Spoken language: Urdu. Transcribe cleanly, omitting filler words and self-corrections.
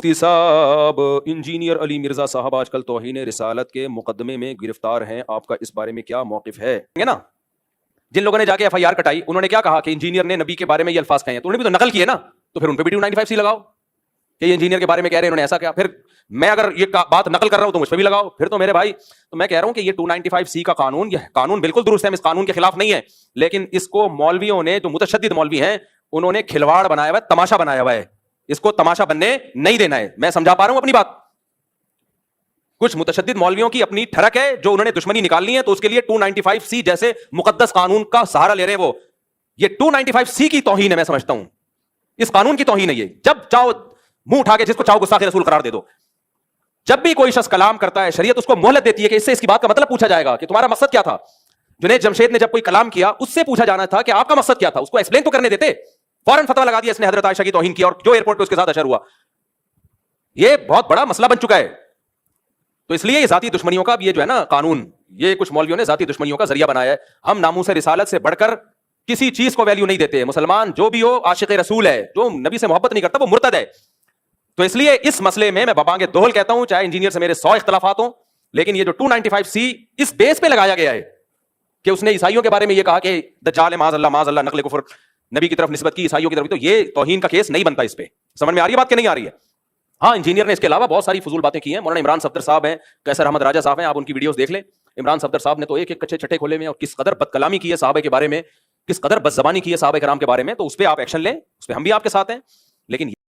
مفتی صاحب انجینئر علی مرزا صاحب آج کل توہین رسالت کے مقدمے میں گرفتار ہیں، آپ کا اس بارے میں کیا موقف ہے نا؟ جن لوگوں نے جا کے ایف آئی آر کٹائی انہوں نے کیا کہا کہ انجینئر نے نبی کے بارے میں یہ الفاظ کہے ہیں، تو انہوں نے بھی تو نقل کیے نا، تو پھر ان پہ بھی 295C لگاؤ کہ یہ انجینئر کے بارے میں کہہ رہے ہیں انہوں نے ایسا کیا. پھر میں اگر یہ بات نقل کر رہا ہوں تو مجھ پہ بھی لگاؤ. پھر تو میرے بھائی تو میں کہہ رہا ہوں کہ یہ 295C کا قانون، یہ قانون بالکل درست ہے، ہم اس قانون کے خلاف نہیں ہے، لیکن اس کو مولویوں نے، جو متشدد مولوی ہیں، انہوں نے کھلواڑ بنایا ہوا ہے، تماشا بنایا ہوا ہے. اس کو تماشا بننے نہیں دینا ہے. میں سمجھا پا رہا ہوں اپنی بات؟ کچھ متشدد مولویوں کی اپنی ٹھڑک ہے جو انہوں نے دشمنی نکالنی ہے، تو اس کے لیے 295C جیسے مقدس قانون کا سہارا لے رہے ہیں. وہ یہ 295C کی توہین ہے، میں سمجھتا ہوں اس قانون کی توہین ہے. یہ جب چاہو منہ اٹھا کے جس کو چاہو گستاخ رسول قرار دے دو. جب بھی کوئی شخص کلام کرتا ہے شریعت اس کو مہلت دیتی ہے کہ اس سے اس کی بات کا مطلب پوچھا جائے گا کہ تمہارا مقصد کیا تھا. جنید جمشید نے جب کوئی کلام کیا اس سے پوچھا جانا تھا کہ آپ کا مقصد کیا تھا، اس کو ایکسپلین تو کرنے دیتے. فوراً فتویٰ لگا دیا اس نے حضرت عائشہ کی توہین کی، اور جو ایئرپورٹ پہ اس کے ساتھ اشر ہوا. یہ بہت بڑا مسئلہ بن چکا ہے. تو اس لیے یہ ذاتی دشمنیوں کا یہ جو ہے نا قانون، یہ کچھ مولویوں نے ذاتی دشمنیوں کا ذریعہ بنایا ہے. ہم ناموس رسالت سے بڑھ کر کسی چیز کو ویلیو نہیں دیتے. مسلمان جو بھی ہو عاشق رسول ہے، جو نبی سے محبت نہیں کرتا وہ مرتد ہے. تو اس لیے اس مسئلے میں بابانگ دوہل کہتا ہوں، چاہے انجینئر سے میرے 100 اختلافات ہوں، لیکن یہ جو 295C اس بیس پہ لگایا گیا ہے کہ اس نے عیسائیوں کے بارے میں یہ کہا کہ دجال معاذ اللہ نقل کفر نبی کی طرف نسبت کی عیسائیوں کی طرف، تو یہ توہین کا کیس نہیں بنتا. اس پہ سمجھ میں آ رہی ہے بات کہ نہیں آ رہی ہے؟ ہاں، انجینئر نے اس کے علاوہ بہت ساری فضول باتیں کی ہیں. مولانا عمران صفدر صاحب ہیں، قیصر احمد راجہ صاحب ہیں، آپ ان کی ویڈیوز دیکھ لیں. عمران صفدر صاحب نے تو ایک ایک کچے چھٹے کھولے میں، اور کس قدر بد کلامی کی ہے صحابہ کے بارے میں، کس قدر بد زبانی کی ہے صحابہ کرام کے بارے میں. تو اس پہ آپ ایکشن لیں، اس پہ ہم بھی آپ کے ساتھ ہیں. لیکن